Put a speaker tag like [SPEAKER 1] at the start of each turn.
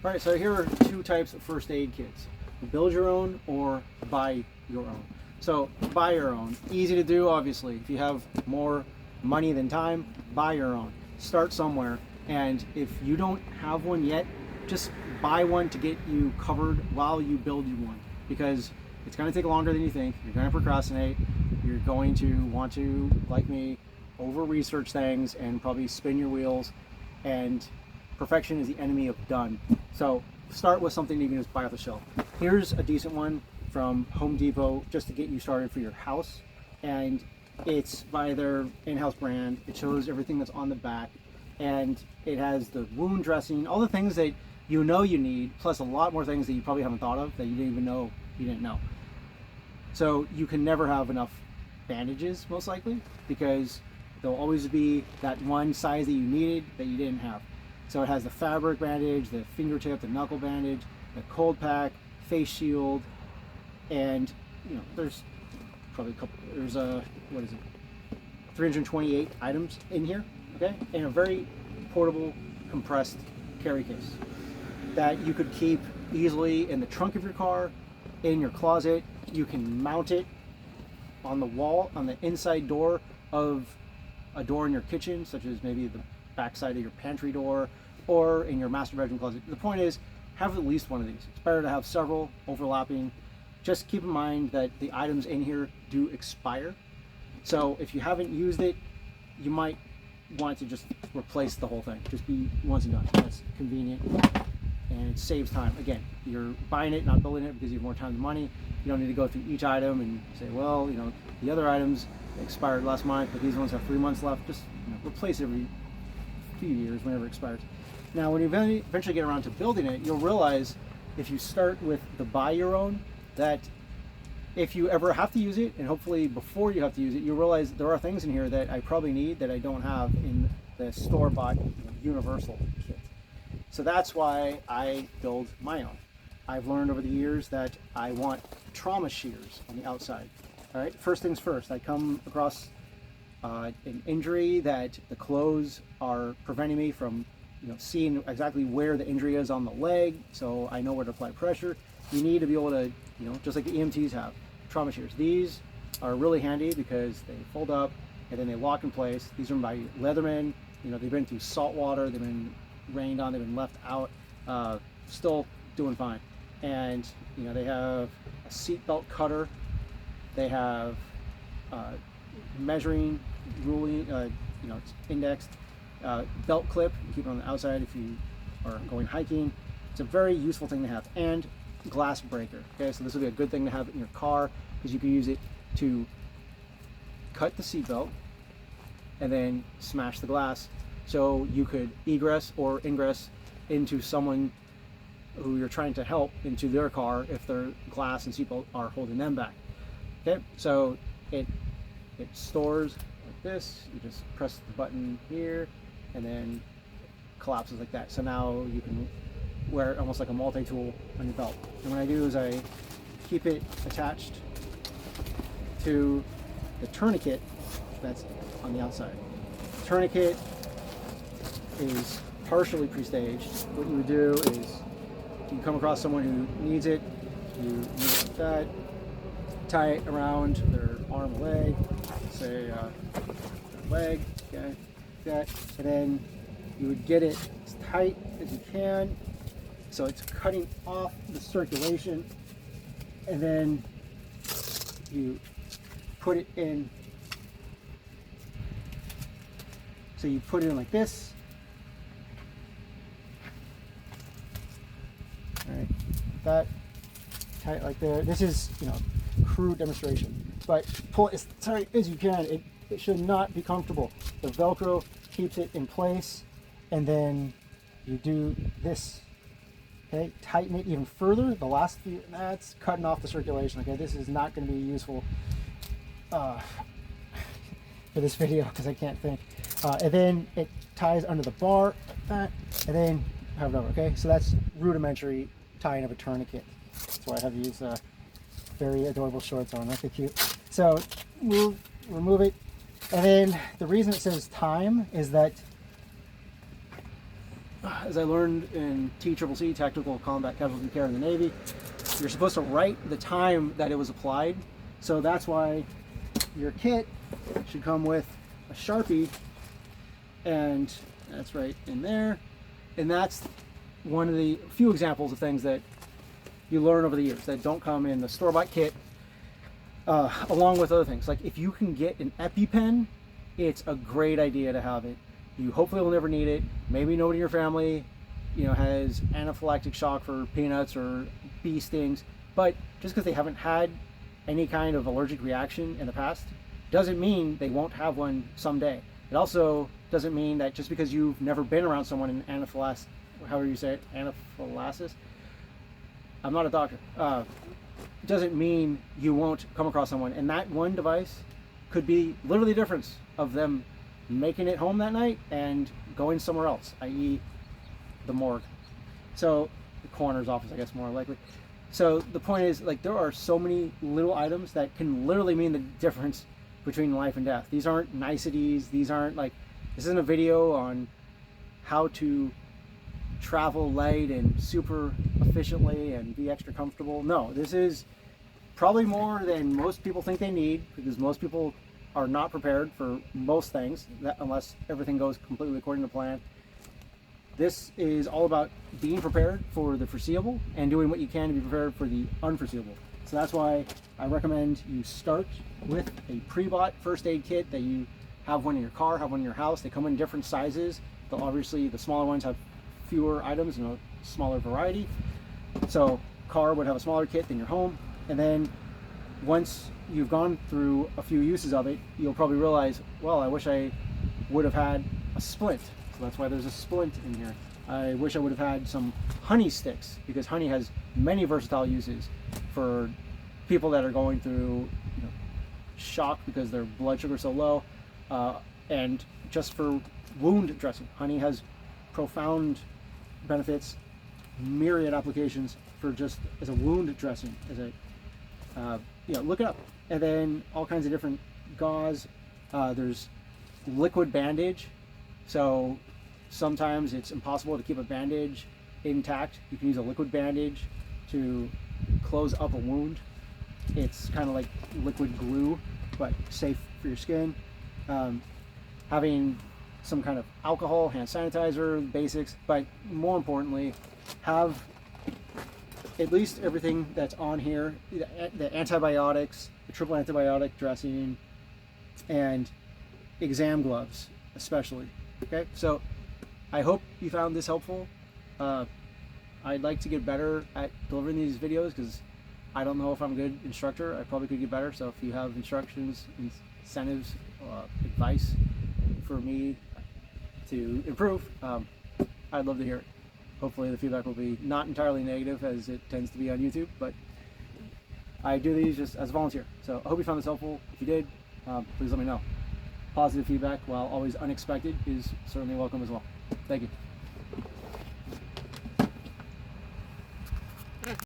[SPEAKER 1] All right, so here are two types of first aid kits: build your own or buy your own. So buy your own, easy to do. Obviously, if you have more money than time, buy your own. Start somewhere, and if you don't have one yet, just buy one to get you covered while you build you one, because it's going to take longer than you think. You're going to procrastinate. You're going to want to, like me, over research things and probably spin your wheels, and perfection is the enemy of done. So start with something you can just buy off the shelf. Here's a decent one from Home Depot just to get you started for your house, and it's by their in-house brand. It shows everything that's on the back, and it has the wound dressing, all the things that you know you need, plus a lot more things that you probably haven't thought of that you didn't even know you didn't know. So you can never have enough bandages, most likely, because there'll always be that one size that you needed that you didn't have. So it has the fabric bandage, the fingertip, the knuckle bandage, the cold pack, face shield, and there's probably a couple, there's 328 items in here, okay? And a very portable, compressed carry case that you could keep easily in the trunk of your car, in your closet. You can mount it on the wall, on the inside door of a door in your kitchen, such as maybe the backside of your pantry door, or in your master bedroom closet. The point is, have at least one of these. It's better to have several overlapping. Just keep in mind that the items in here do expire. So if you haven't used it, you might want to just replace the whole thing. Just be once and done. That's convenient and it saves time. Again, you're buying it, not building it, because you have more time and money. You don't need to go through each item and say, well, the other items expired last month, but these ones have 3 months left. Just replace every few years whenever it expires. Now, when you eventually get around to building it, you'll realize, if you start with the buy your own, that if you ever have to use it, and hopefully before you have to use it, you'll realize there are things in here that I probably need that I don't have in the store-bought universal kit. So that's why I build my own. I've learned over the years that I want trauma shears on the outside. All right, first things first, I come across an injury that the clothes are preventing me from seeing exactly where the injury is on the leg, so I know where to apply pressure. You need to be able to, just like the EMTs have, trauma shears. These are really handy because they fold up and then they lock in place. These are by Leatherman. They've been through salt water, they've been rained on, they've been left out, still doing fine. And they have a seat belt cutter. They have measuring, ruling, it's indexed. Belt clip, you keep it on the outside if you are going hiking. It's a very useful thing to have. And glass breaker. Okay, so this will be a good thing to have in your car, because you can use it to cut the seatbelt and then smash the glass, so you could egress or ingress into someone who you're trying to help into their car if their glass and seatbelt are holding them back. Okay, so it stores like this. You just press the button here and then collapses like that. So now you can wear it almost like a multi-tool on your belt. And what I do is I keep it attached to the tourniquet that's on the outside. The tourniquet is partially pre-staged. What you would do is, you come across someone who needs it, you move it like that, tie it around their arm, leg, say their leg, okay, like that, and then you would get it as tight as you can, so it's cutting off the circulation, and then you put it in. So you put it in like this. All right, that tight like there. This is crude demonstration, but pull it as tight as you can. It should not be comfortable. The Velcro keeps it in place, and then you do this. Okay, tighten it even further. The last few, that's cutting off the circulation. Okay, this is not going to be useful for this video because I can't think. And then it ties under the bar like that, and then have it over. Okay, so that's rudimentary tying of a tourniquet. That's why I have these very adorable shorts on. Aren't they cute? So remove it, and then the reason it says time is that as I learned in TCCC, Tactical Combat Casualty Care in the Navy, you're supposed to write the time that it was applied. So that's why your kit should come with a Sharpie, and that's right in there. And that's one of the few examples of things that you learn over the years that don't come in the store-bought kit, along with other things. Like if you can get an EpiPen, it's a great idea to have it. You hopefully will never need it. Maybe nobody in your family, has anaphylactic shock for peanuts or bee stings, but just because they haven't had any kind of allergic reaction in the past doesn't mean they won't have one someday. It also doesn't mean that just because you've never been around someone in anaphylaxis, however you say it, anaphylaxis, I'm not a doctor, doesn't mean you won't come across someone. And that one device could be literally the difference of them making it home that night and going somewhere else, i.e. the morgue. So the coroner's office, I guess, more likely. So the point is, like, there are so many little items that can literally mean the difference between life and death. These aren't niceties. These aren't like, this isn't a video on how to travel light and super efficiently and be extra comfortable. No, this is probably more than most people think they need, because most people are not prepared for most things, unless everything goes completely according to plan. This is all about being prepared for the foreseeable and doing what you can to be prepared for the unforeseeable. So that's why I recommend you start with a pre-bought first aid kit, that you have one in your car, have one in your house. They come in different sizes. Obviously the smaller ones have fewer items and a smaller variety. So car would have a smaller kit than your home. And then once you've gone through a few uses of it, you'll probably realize, well, I wish I would have had a splint. So that's why there's a splint in here. I wish I would have had some honey sticks, because honey has many versatile uses for people that are going through shock because their blood sugar is so low, and just for wound dressing. Honey has profound benefits, myriad applications for just as a wound dressing, as a look it up. And then all kinds of different gauze. There's liquid bandage. So sometimes it's impossible to keep a bandage intact. You can use a liquid bandage to close up a wound. It's kind of like liquid glue, but safe for your skin. Having some kind of alcohol, hand sanitizer, basics, but more importantly, have at least everything that's on here, the antibiotics, the triple antibiotic dressing, and exam gloves especially. Okay, so I hope you found this helpful. I'd like to get better at delivering these videos, because I don't know if I'm a good instructor. I probably could get better. So if you have instructions, incentives, advice for me to improve, I'd love to hear it. Hopefully the feedback will be not entirely negative, as it tends to be on YouTube, but I do these just as a volunteer. So I hope you found this helpful. If you did, please let me know. Positive feedback, while always unexpected, is certainly welcome as well. Thank you.